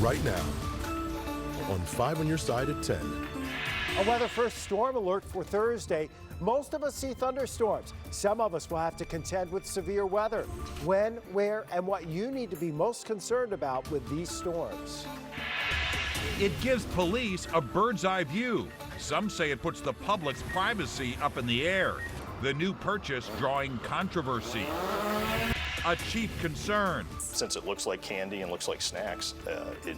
right now on 5 on your side at 10. A weather first storm alert for Thursday. Most of us see thunderstorms. Some of us will have to contend with severe weather. When, where, and what you need to be most concerned about with these storms. It gives police a bird's eye view. Some say it puts the public's privacy up in the air. The new purchase drawing controversy. A chief concern. Since it looks like candy and looks like snacks, it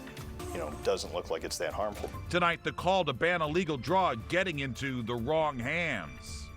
doesn't look like it's that harmful. Tonight, the call to ban illegal draw getting into the wrong hands.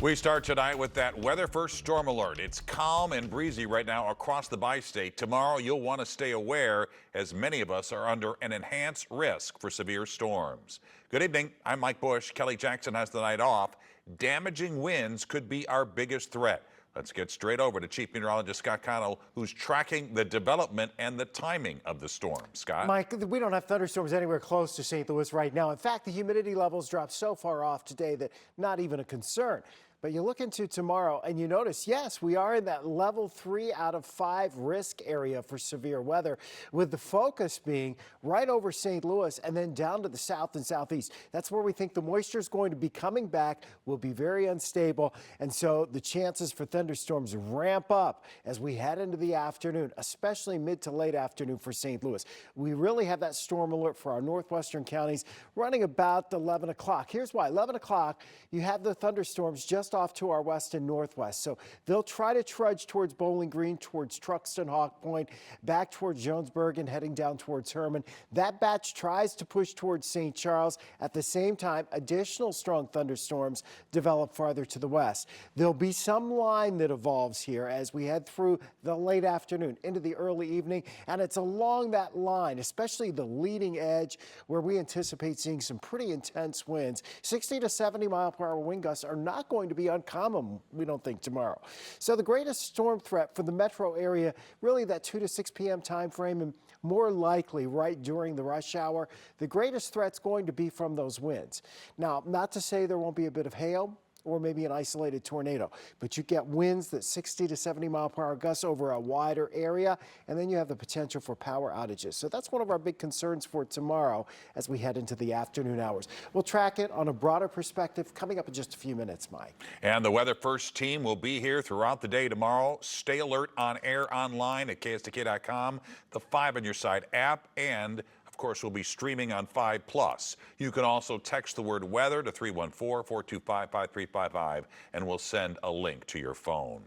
We start tonight with that weather first storm alert. It's calm and breezy right now across the bi-state. Tomorrow, you'll want to stay aware as many of us are under an enhanced risk for severe storms. Good evening. I'm Mike Bush. Kelly Jackson has the night off. Damaging winds could be our biggest threat. Let's get straight over to Chief Meteorologist Scott Connell, who's tracking the development and the timing of the storm. Scott? Mike, we don't have thunderstorms anywhere close to St. Louis right now. In fact, the humidity levels dropped so far off today that not even a concern. But you look into tomorrow and you notice, yes, we are in that level 3 out of 5 risk area for severe weather, with the focus being right over St. Louis and then down to the south and southeast. That's where we think the moisture is going to be coming back, will be very unstable. And so the chances for thunderstorms ramp up as we head into the afternoon, especially mid to late afternoon for St. Louis. We really have that storm alert for our northwestern counties running about 11 o'clock. Here's why. 11 o'clock, you have the thunderstorms just off to our west and northwest. So they'll try to trudge towards Bowling Green, towards Truxton, Hawk Point, back towards Jonesburg and heading down towards Herman. That batch tries to push towards St. Charles. At the same time, additional strong thunderstorms develop farther to the west. There'll be some line that evolves here as we head through the late afternoon into the early evening. And it's along that line, especially the leading edge, where we anticipate seeing some pretty intense winds. 60 to 70 mile per hour wind gusts are not going to be uncommon, we don't think, tomorrow. So the greatest storm threat for the metro area, really that 2 to 6 p.m. time frame, and more likely right during the rush hour. The greatest threat's going to be from those winds. Now, not to say there won't be a bit of hail or maybe an isolated tornado, but you get winds that 60 to 70 mile per hour gusts over a wider area, and then you have the potential for power outages. So that's one of our big concerns for tomorrow as we head into the afternoon hours. We'll track it on a broader perspective coming up in just a few minutes, Mike. And the Weather First team will be here throughout the day tomorrow. Stay alert on air online at KSDK.com, the 5 on your side app, and of course, we'll be streaming on 5+. You can also text the word weather to 314-425-5355, and we'll send a link to your phone.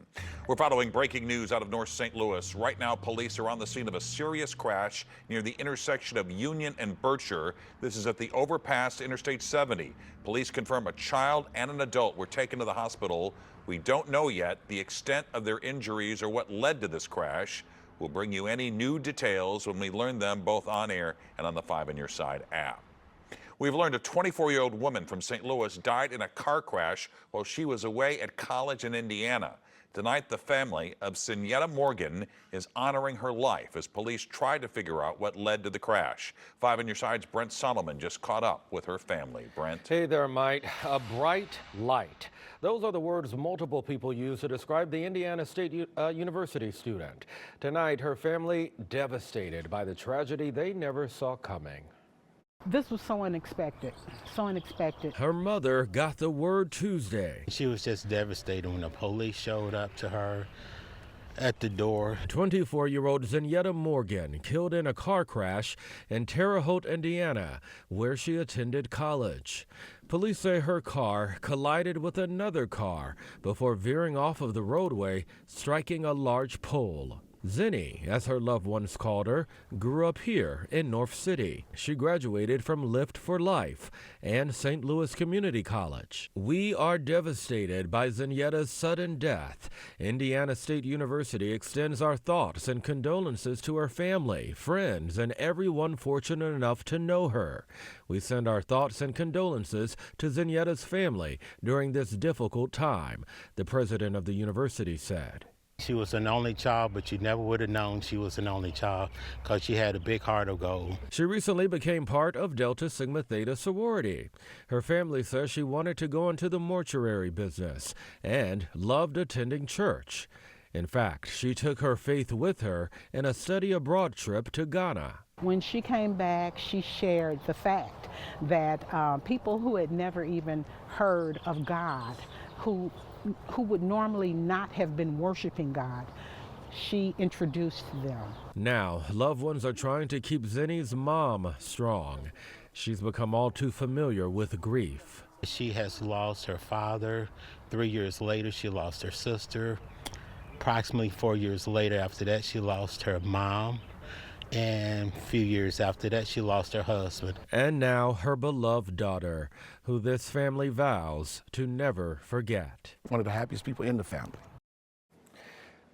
We're following breaking news out of North St. Louis. Right now, police are on the scene of a serious crash near the intersection of Union and Bircher. This is at the overpass Interstate 70. Police confirm a child and an adult were taken to the hospital. We don't know yet the extent of their injuries or what led to this crash. We'll bring you any new details when we learn them both on air and on the 5 on your side app. We've learned a 24-year-old woman from St. Louis died in a car crash while she was away at college in Indiana. Tonight, the family of Sinetta Morgan is honoring her life as police try to figure out what led to the crash. 5 on your side's Brent Solomon just caught up with her family. Brent. Hey there, Mike. A bright light. Those are the words multiple people use to describe the Indiana State University student. Tonight, her family devastated by the tragedy they never saw coming. This was so unexpected, so unexpected. Her mother got the word Tuesday. She was just devastated when the police showed up to her at the door. 24-year-old Sinetta Morgan killed in a car crash in Terre Haute, Indiana, where she attended college. Police say her car collided with another car before veering off of the roadway, striking a large pole. Zinni, as her loved ones called her, grew up here in North City. She graduated from Lift for Life and St. Louis Community College. We are devastated by Zinetta's sudden death. Indiana State University extends our thoughts and condolences to her family, friends, and everyone fortunate enough to know her. We send our thoughts and condolences to Zinetta's family during this difficult time, the president of the university said. She was an only child, but you never would have known she was an only child because she had a big heart of gold. She recently became part of Delta Sigma Theta sorority. Her family says she wanted to go into the mortuary business and loved attending church. In fact, she took her faith with her in a study abroad trip to Ghana. When she came back, she shared the fact that people who had never even heard of God, who would normally not have been worshiping God, she introduced them. Now, loved ones are trying to keep Zenny's mom strong. She's become all too familiar with grief. She has lost her father. 3 years later, she lost her sister. Approximately 4 years later after that, she lost her mom. And a few years after that, she lost her husband. And now her beloved daughter, who this family vows to never forget. One of the happiest people in the family.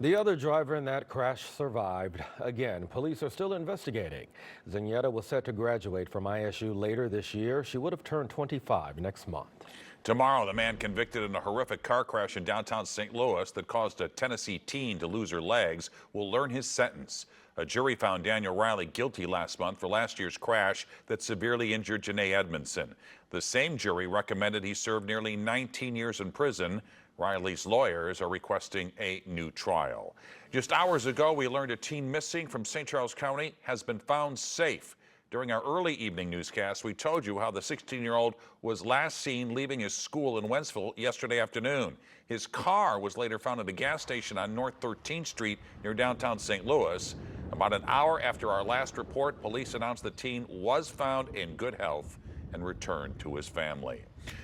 The other driver in that crash survived. Again, police are still investigating. Zenyatta was set to graduate from ISU later this year. She would have turned 25 next month. Tomorrow, the man convicted in a horrific car crash in downtown St. Louis that caused a Tennessee teen to lose her legs will learn his sentence. A jury found Daniel Riley guilty last month for last year's crash that severely injured Janae Edmondson. The same jury recommended he serve nearly 19 years in prison. Riley's lawyers are requesting a new trial. Just hours ago, we learned a teen missing from St. Charles County has been found safe. During our early evening newscast, we told you how the 16-year-old was last seen leaving his school in Wentzville yesterday afternoon. His car was later found at a gas station on North 13th Street near downtown St. Louis. About an hour after our last report, police announced the teen was found in good health and returned to his family.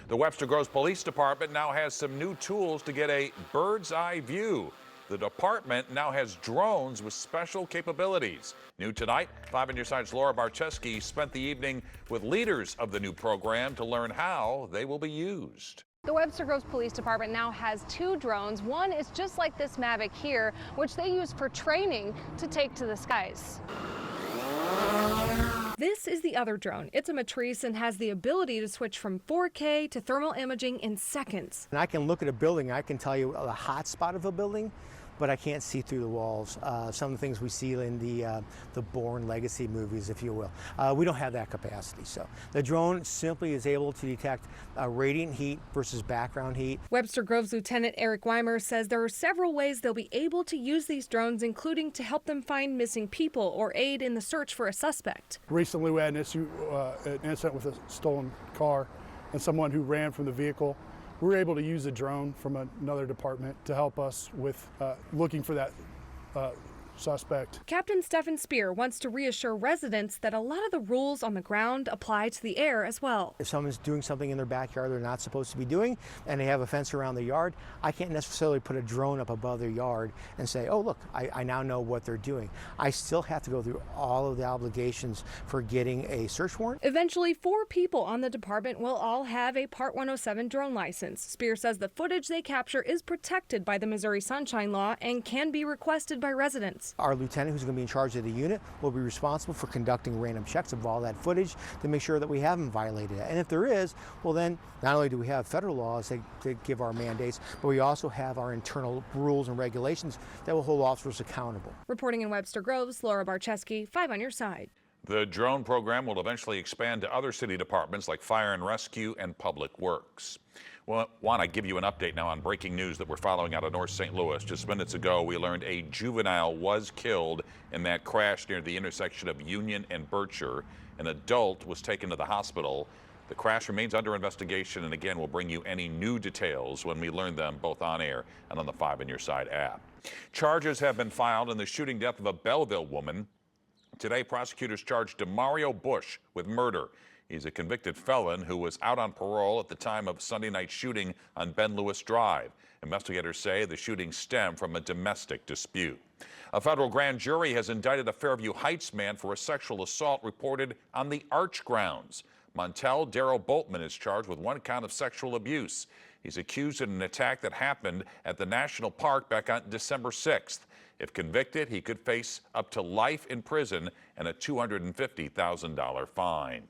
The Webster Groves Police Department now has some new tools to get a bird's eye view. The department now has drones with special capabilities. New tonight, 5 on Your Side's Laura Barcheski spent the evening with leaders of the new program to learn how they will be used. The Webster Groves Police Department now has 2 drones. One is just like this Mavic here, which they use for training to take to the skies. This is the other drone. It's a Matrice and has the ability to switch from 4K to thermal imaging in seconds. And I can look at a building, I can tell you the hot spot of a building, but I can't see through the walls. Some of the things we see in the Bourne Legacy movies, if you will. We don't have that capacity. So the drone simply is able to detect radiant heat versus background heat. Webster Groves Lieutenant Eric Weimer says there are several ways they'll be able to use these drones, including to help them find missing people or aid in the search for a suspect. Recently we had an incident with a stolen car and someone who ran from the vehicle. We were able to use a drone from another department to help us with looking for that suspect. Captain Stephen Spear wants to reassure residents that a lot of the rules on the ground apply to the air as well. If someone's doing something in their backyard they're not supposed to be doing and they have a fence around the yard, I can't necessarily put a drone up above their yard and say, oh look, I now know what they're doing. I still have to go through all of the obligations for getting a search warrant. Eventually, 4 people on the department will all have a Part 107 drone license. Spear says the footage they capture is protected by the Missouri Sunshine Law and can be requested by residents. Our lieutenant, who's going to be in charge of the unit, will be responsible for conducting random checks of all that footage to make sure that we haven't violated it. And if there is, well then, not only do we have federal laws that give our mandates, but we also have our internal rules and regulations that will hold officers accountable. Reporting in Webster Groves, Laura Barcheski, 5 on Your Side. The drone program will eventually expand to other city departments like Fire and Rescue and Public Works. Well, want to give you an update now on breaking news that we're following out of North St. Louis. Just minutes ago, we learned a juvenile was killed in that crash near the intersection of Union and Berkshire. An adult was taken to the hospital. The crash remains under investigation, and again, we'll bring you any new details when we learn them both on air and on the 5 on Your Side app. Charges have been filed in the shooting death of a Belleville woman. Today, prosecutors charged DeMario Bush with murder. He's a convicted felon who was out on parole at the time of Sunday night's shooting on Ben Lewis Drive. Investigators say the shooting stemmed from a domestic dispute. A federal grand jury has indicted a Fairview Heights man for a sexual assault reported on the Arch grounds. Montel Darrell Boltman is charged with 1 count of sexual abuse. He's accused in an attack that happened at the National Park back on December 6th. If convicted, he could face up to life in prison and a $250,000 fine.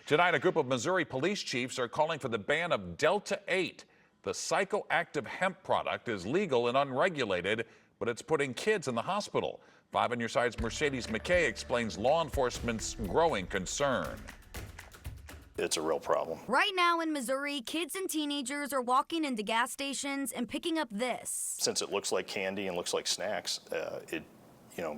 Tonight, a group of Missouri police chiefs are calling for the ban of Delta 8. The psychoactive hemp product is legal and unregulated, but it's putting kids in the hospital. 5 on Your Side's Mercedes McKay explains law enforcement's growing concern. It's a real problem. Right now in Missouri, kids and teenagers are walking into gas stations and picking up this. Since it looks like candy and looks like snacks,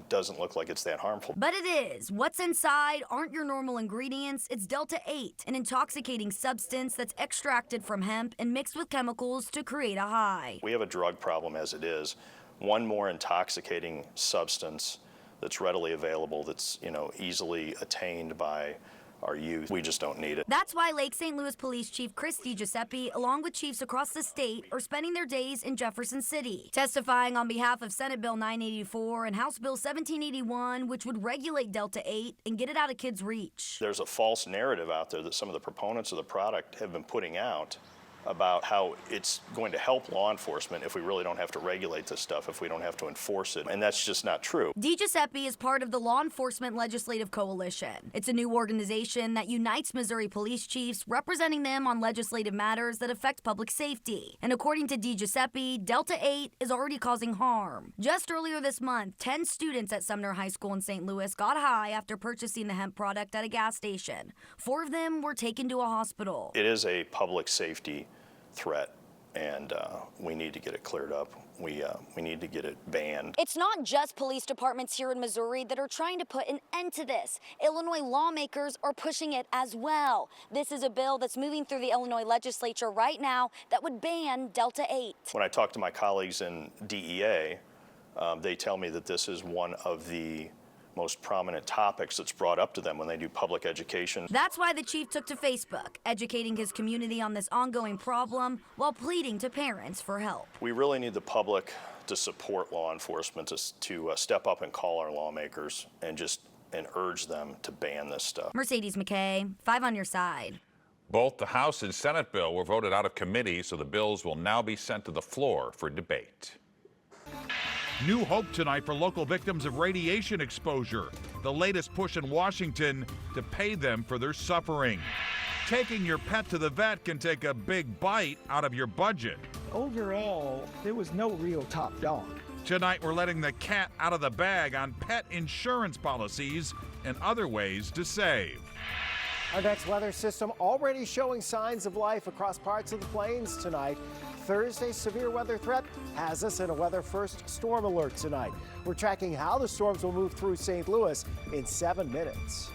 doesn't look like it's that harmful. But it is. What's inside aren't your normal ingredients. It's Delta-8, an intoxicating substance that's extracted from hemp and mixed with chemicals to create a high. We have a drug problem as it is. One more intoxicating substance that's readily available, that's easily attained by our youth. We just don't need it. That's why Lake St. Louis Police Chief Chris DiGiuseppe, along with chiefs across the state, are spending their days in Jefferson City, testifying on behalf of Senate Bill 984 and House Bill 1781, which would regulate Delta-8 and get it out of kids' reach. There's a false narrative out there that some of the proponents of the product have been putting out about how it's going to help law enforcement if we really don't have to regulate this stuff, if we don't have to enforce it, and that's just not true. DiGiuseppe is part of the Law Enforcement Legislative Coalition. It's a new organization that unites Missouri police chiefs, representing them on legislative matters that affect public safety. And according to DiGiuseppe, Delta-8 is already causing harm. Just earlier this month, 10 students at Sumner High School in St. Louis got high after purchasing the hemp product at a gas station. 4 of them were taken to a hospital. It is a public safety threat, and we need to get it cleared up. We need to get it banned. It's not just police departments here in Missouri that are trying to put an end to this. Illinois lawmakers are pushing it as well. This is a bill that's moving through the Illinois legislature right now that would ban Delta-8. When I talk to my colleagues in DEA, they tell me that this is one of the most prominent topics that's brought up to them when they do public education. That's why the chief took to Facebook, educating his community on this ongoing problem while pleading to parents for help. We really need the public to support law enforcement, to step up and call our lawmakers and urge them to ban this stuff. Mercedes McKay, 5 on your side. Both the House and Senate bill were voted out of committee, so the bills will now be sent to the floor for debate. New hope tonight for local victims of radiation exposure. The latest push in Washington to pay them for their suffering. Taking your pet to the vet can take a big bite out of your budget. Overall, there was no real top dog. Tonight, we're letting the cat out of the bag on pet insurance policies and other ways to save. Our next weather system already showing signs of life across parts of the plains tonight. Thursday's severe weather threat has us in a weather first storm alert tonight. We're tracking how the storms will move through St. Louis in 7 minutes.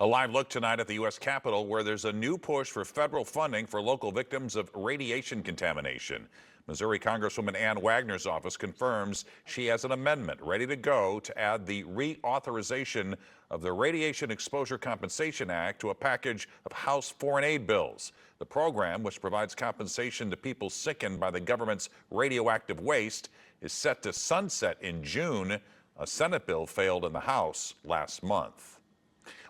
A live look tonight at the U.S. Capitol, where there's a new push for federal funding for local victims of radiation contamination. Missouri Congresswoman Ann Wagner's office confirms she has an amendment ready to go to add the reauthorization of the Radiation Exposure Compensation Act to a package of House foreign aid bills. The program, which provides compensation to people sickened by the government's radioactive waste, is set to sunset in June. A Senate bill failed in the House last month.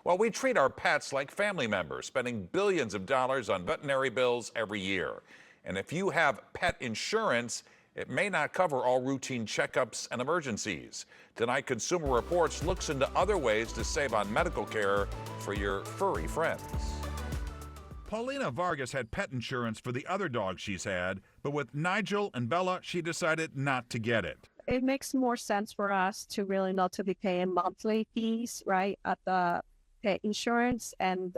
Well, we treat our pets like family members, spending billions of dollars on veterinary bills every year. And if you have pet insurance, it may not cover all routine checkups and emergencies. Tonight, Consumer Reports looks into other ways to save on medical care for your furry friends. Paulina Vargas had pet insurance for the other dogs she's had, but with Nigel and Bella, she decided not to get it. It makes more sense for us to really not to be paying monthly fees, right, at the pet insurance, and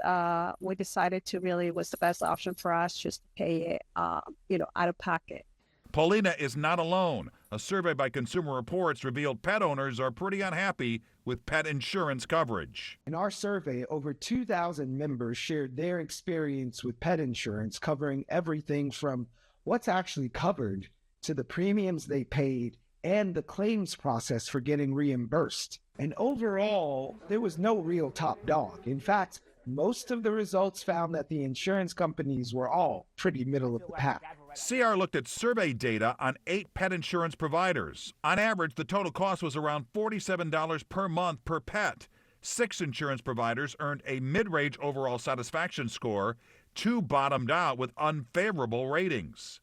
we decided to really was the best option for us just to pay it, out of pocket. Paulina is not alone. A survey by Consumer Reports revealed pet owners are pretty unhappy with pet insurance coverage. In our survey, over 2,000 members shared their experience with pet insurance, covering everything from what's actually covered to the premiums they paid and the claims process for getting reimbursed. And overall, there was no real top dog. In fact, most of the results found that the insurance companies were all pretty middle of the pack. CR looked at survey data on 8 pet insurance providers. On average, the total cost was around $47 per month per pet. 6 insurance providers earned a mid-range overall satisfaction score. 2 bottomed out with unfavorable ratings.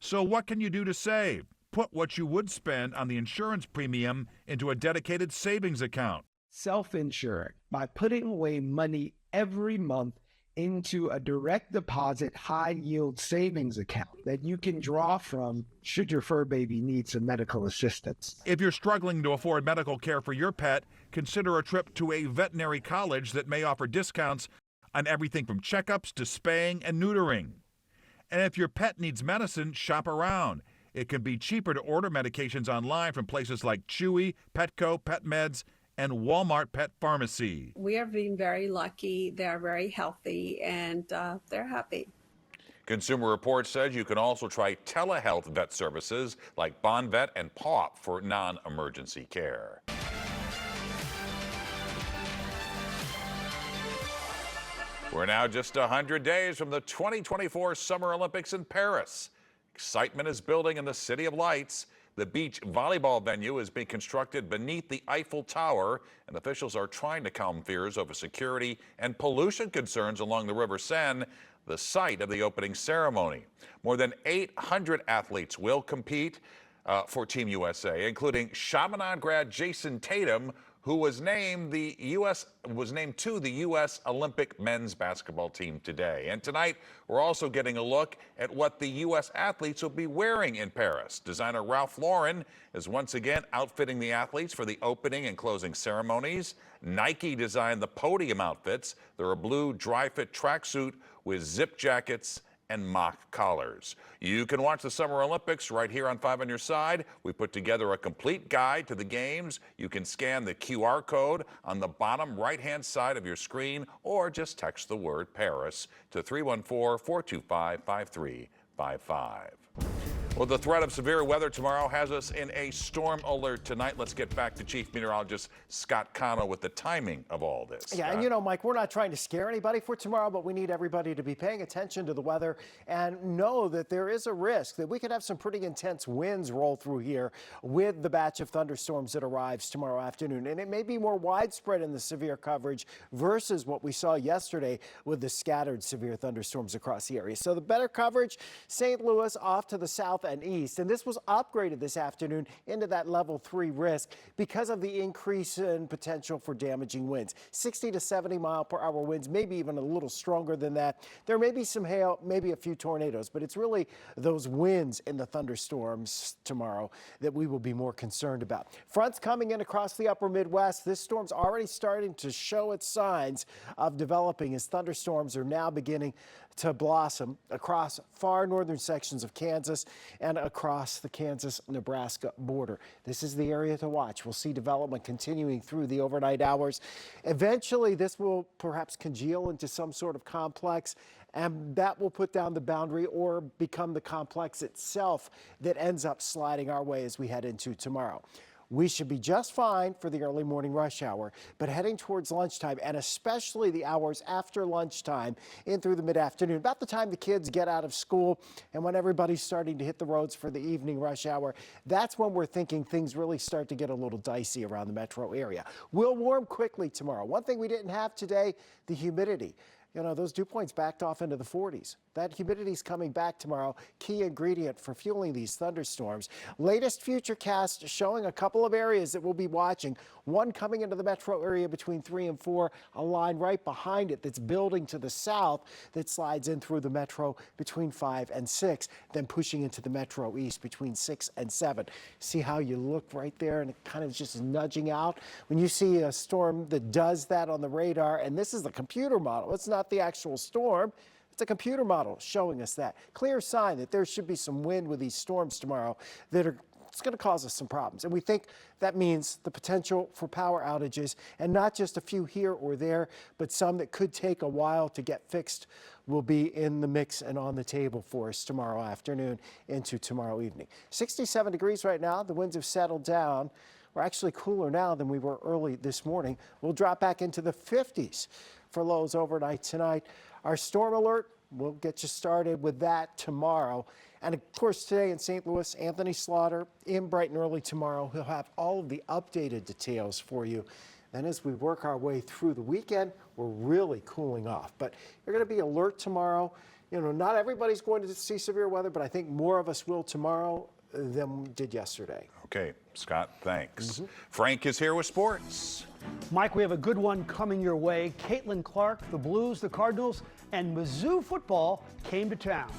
So what can you do to save? Put what you would spend on the insurance premium into a dedicated savings account. Self-insuring by putting away money every month into a direct deposit high-yield savings account that you can draw from should your fur baby need some medical assistance. If you're struggling to afford medical care for your pet, consider a trip to a veterinary college that may offer discounts on everything from checkups to spaying and neutering. And if your pet needs medicine, shop around. it can be cheaper to order medications online from places like Chewy, Petco, PetMeds, and Walmart Pet Pharmacy. We are being very lucky. They're very healthy, and they're happy. Consumer Reports says you can also try telehealth vet services like BondVet and PAWP for non-emergency care. We're now just 100 days from the 2024 Summer Olympics in Paris. Excitement is building in the City of Lights. The beach volleyball venue is being constructed beneath the Eiffel Tower, and officials are trying to calm fears over security and pollution concerns along the River Seine, the site of the opening ceremony. More than 800 athletes will compete for Team USA, including Chaminade grad Jason Tatum, who was named to the U.S. Olympic men's basketball team today. And tonight, we're also getting a look at what the U.S. athletes will be wearing in Paris. Designer Ralph Lauren is once again outfitting the athletes for the opening and closing ceremonies. Nike designed the podium outfits. They're a blue dry-fit tracksuit with zip jackets and mock collars. You can watch the Summer Olympics right here on 5 on Your Side. We put together a complete guide to the games. You can scan the QR code on the bottom right-hand side of your screen or just text the word Paris to 314-425-5355. Well, the threat of severe weather tomorrow has us in a storm alert tonight. Let's get back to Chief Meteorologist Scott Cano with the timing of all this. Yeah, and you know, Mike, we're not trying to scare anybody for tomorrow, but we need everybody to be paying attention to the weather and know that there is a risk that we could have some pretty intense winds roll through here with the batch of thunderstorms that arrives tomorrow afternoon. And it may be more widespread in the severe coverage versus what we saw yesterday with the scattered severe thunderstorms across the area. So the better coverage, St. Louis off to the south and east, and this was upgraded this afternoon into that level 3 risk because of the increase in potential for damaging winds. 60 to 70 mile per hour winds, maybe even a little stronger than that. There may be some hail, maybe a few tornadoes, but it's really those winds in the thunderstorms tomorrow that we will be more concerned about. Fronts coming in across the upper Midwest. This storm's already starting to show its signs of developing as thunderstorms are now beginning to blossom across far northern sections of Kansas and across the Kansas-Nebraska border. This is the area to watch. We'll see development continuing through the overnight hours. Eventually, this will perhaps congeal into some sort of complex, and that will put down the boundary or become the complex itself that ends up sliding our way as we head into tomorrow. We should be just fine for the early morning rush hour, but heading towards lunchtime and especially the hours after lunchtime in through the mid-afternoon, about the time the kids get out of school and when everybody's starting to hit the roads for the evening rush hour, that's when we're thinking things really start to get a little dicey around the metro area. We'll warm quickly tomorrow. One thing we didn't have today, the humidity. You know, those dew points backed off into the 40s. That humidity's coming back tomorrow, key ingredient for fueling these thunderstorms. Latest Futurecast showing a couple of areas that we'll be watching. One coming into the metro area between 3 and 4, a line right behind it that's building to the south that slides in through the metro between 5 and 6, then pushing into the metro east between 6 and 7. See how you look right there and it kind of just nudging out? When you see a storm that does that on the radar, and this is the computer model, it's not the actual storm. It's a computer model showing us that. Clear sign that there should be some wind with these storms tomorrow that are it's going to cause us some problems. And we think that means the potential for power outages, and not just a few here or there, but some that could take a while to get fixed will be in the mix and on the table for us tomorrow afternoon into tomorrow evening. 67 degrees right now. The winds have settled down. We're actually cooler now than we were early this morning. We'll drop back into the 50s for lows overnight tonight. Our storm alert, we'll get you started with that tomorrow. And of course, today in St. Louis, Anthony Slaughter in bright and early tomorrow. He'll have all of the updated details for you. Then as we work our way through the weekend, we're really cooling off. But you're going to be alert tomorrow. You know, not everybody's going to see severe weather, but I think more of us will tomorrow than did yesterday. Okay, Scott, thanks. Frank is here with sports. Mike, we have a good one coming your way. Caitlin Clark, the Blues, the Cardinals, and Mizzou football came to town.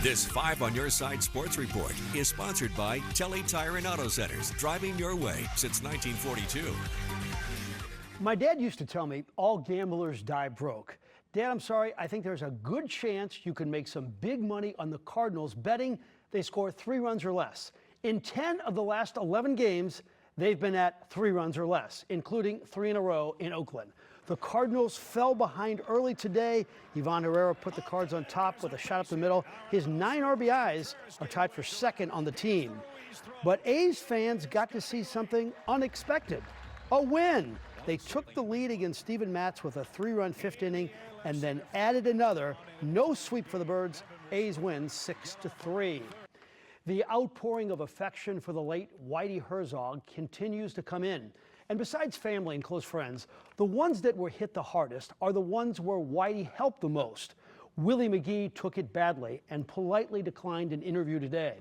This 5 on Your Side Sports Report is sponsored by Telly Tire and Auto Centers, driving your way since 1942. My dad used to tell me all gamblers die broke. Dad, I'm sorry, I think there's a good chance you can make some big money on the Cardinals betting they score 3 runs or less. In 10 of the last 11 games, they've been at 3 runs or less, including 3 in a row in Oakland. The Cardinals fell behind early today. Ivan Herrera put the Cards on top with a shot up the middle. His 9 RBIs are tied for second on the team. But A's fans got to see something unexpected, a win. They took the lead against Steven Matz with a 3-run 5th inning and then added another. No sweep for the Birds. A's win 6-3. The outpouring of affection for the late Whitey Herzog continues to come in. And besides family and close friends, the ones that were hit the hardest are the ones where Whitey helped the most. Willie McGee took it badly and politely declined an interview today.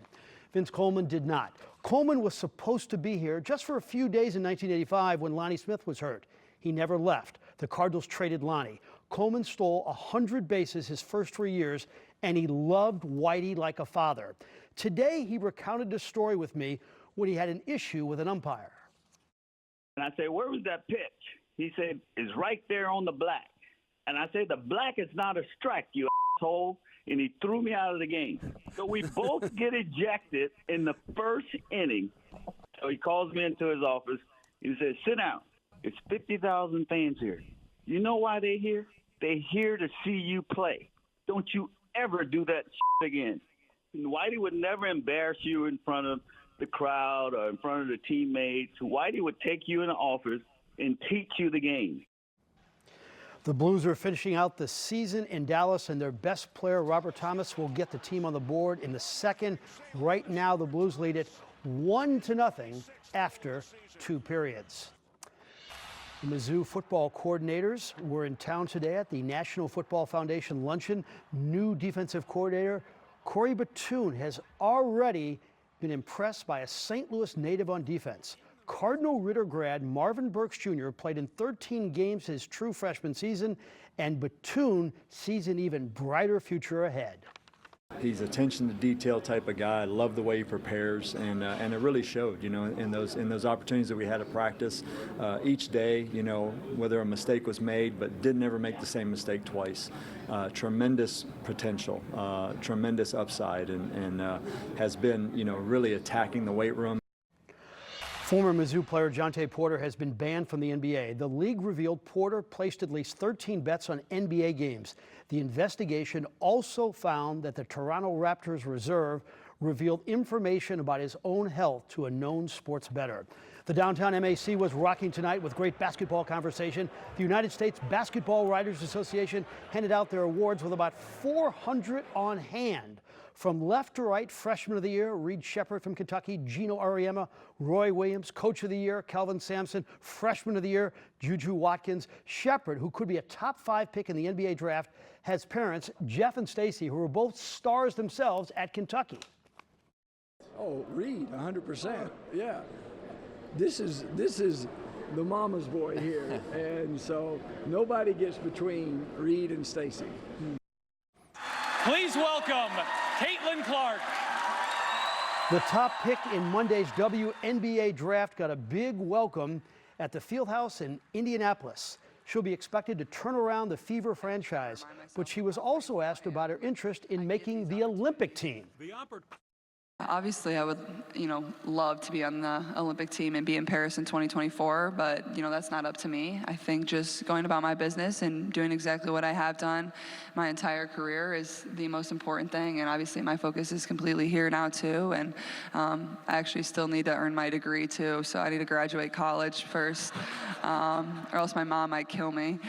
Vince Coleman did not. Coleman was supposed to be here just for a few days in 1985 when Lonnie Smith was hurt. He never left. The Cardinals traded Lonnie. Coleman stole 100 bases his first 3 years, and he loved Whitey like a father. Today, he recounted the story with me when he had an issue with an umpire. And I said, where was that pitch? He said, it's right there on the black. And I said, the black is not a strike, you asshole. And he threw me out of the game. So we both get ejected in the first inning. So he calls me into his office. He says, sit down. It's 50,000 fans here. You know why they're here? They're here to see you play. Don't you ever do that shit again. And Whitey would never embarrass you in front of the crowd or in front of the teammates. Whitey would take you in the office and teach you the game. The Blues are finishing out the season in Dallas, and their best player, Robert Thomas, will get the team on the board in the second. Right now, the Blues lead it 1-0 after 2 periods. The Mizzou football coordinators were in town today at the National Football Foundation luncheon. New defensive coordinator Corey Batoon has already been impressed by a St. Louis native on defense. Cardinal Ritter grad Marvin Burks Jr. played in 13 games his true freshman season, and Batoon sees an even brighter future ahead. He's attention to detail type of guy. I love the way he prepares, and it really showed, you know, in those opportunities that we had to practice each day. You know, whether a mistake was made, but didn't ever make the same mistake twice. Tremendous potential, tremendous upside, and has been, you know, really attacking the weight room. Former Mizzou player Jonte Porter has been banned from the NBA. The league revealed Porter placed at least 13 bets on NBA games. The investigation also found that the Toronto Raptors reserve revealed information about his own health to a known sports bettor. The downtown MAC was rocking tonight with great basketball conversation. The United States Basketball Writers Association handed out their awards with about 400 on hand. From left to right, Freshman of the Year, Reed Sheppard from Kentucky, Gino Auriemma, Roy Williams, Coach of the Year, Calvin Sampson, Freshman of the Year, Juju Watkins. Sheppard, who could be a top 5 pick in the NBA draft, has parents, Jeff and Stacy, who were both stars themselves at Kentucky. Oh, Reed, 100%. Yeah. This is the mama's boy here. And so nobody gets between Reed and Stacy. Please welcome Caitlin Clark. The top pick in Monday's WNBA draft got a big welcome at the Fieldhouse in Indianapolis. She'll be expected to turn around the Fever franchise, but she was also asked about her interest in making the Olympic team. Obviously, I would, love to be on the Olympic team and be in Paris in 2024, but, that's not up to me. I think just going about my business and doing exactly what I have done my entire career is the most important thing, and obviously my focus is completely here now, too, and I actually still need to earn my degree, too, so I need to graduate college first, or else my mom might kill me.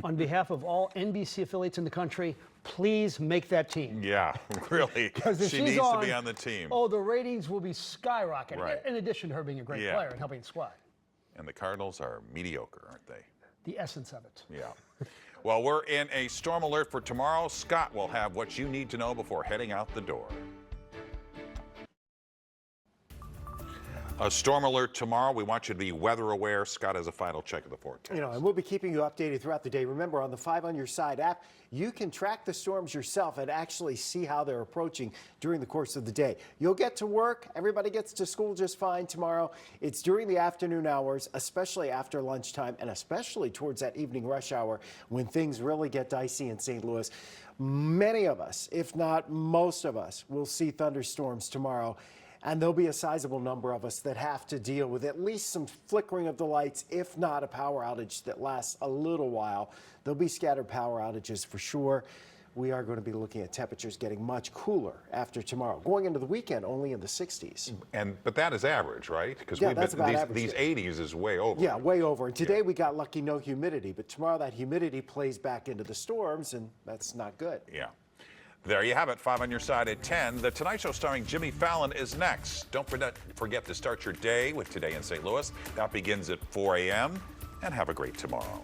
On behalf of all NBC affiliates in the country, please make that team. Yeah, really. She needs to be on the team. Oh, the ratings will be skyrocketing, right. In addition to her being a great player and helping the squad. And the Cardinals are mediocre, aren't they? The essence of it. Yeah. Well, we're in a storm alert for tomorrow. Scott will have what you need to know before heading out the door. A storm alert tomorrow. We want you to be weather aware. Scott has a final check of the forecast. And we'll be keeping you updated throughout the day. Remember, on the 5 on Your Side app, you can track the storms yourself and actually see how they're approaching during the course of the day. You'll get to work. Everybody gets to school just fine tomorrow. It's during the afternoon hours, especially after lunchtime, and especially towards that evening rush hour when things really get dicey in St. Louis. Many of us, if not most of us, will see thunderstorms tomorrow. And there'll be a sizable number of us that have to deal with at least some flickering of the lights, if not a power outage that lasts a little while. There'll be scattered power outages for sure. We are going to be looking at temperatures getting much cooler after tomorrow. Going into the weekend, only in the 60s. But that is average, right? Because that's about average. These 80s is way over. Yeah, way over. And today we got lucky, no humidity. But tomorrow that humidity plays back into the storms, and that's not good. Yeah. There you have it, 5 on Your Side at 10. The Tonight Show starring Jimmy Fallon is next. Don't forget to start your day with Today in St. Louis. That begins at 4 a.m. And have a great tomorrow.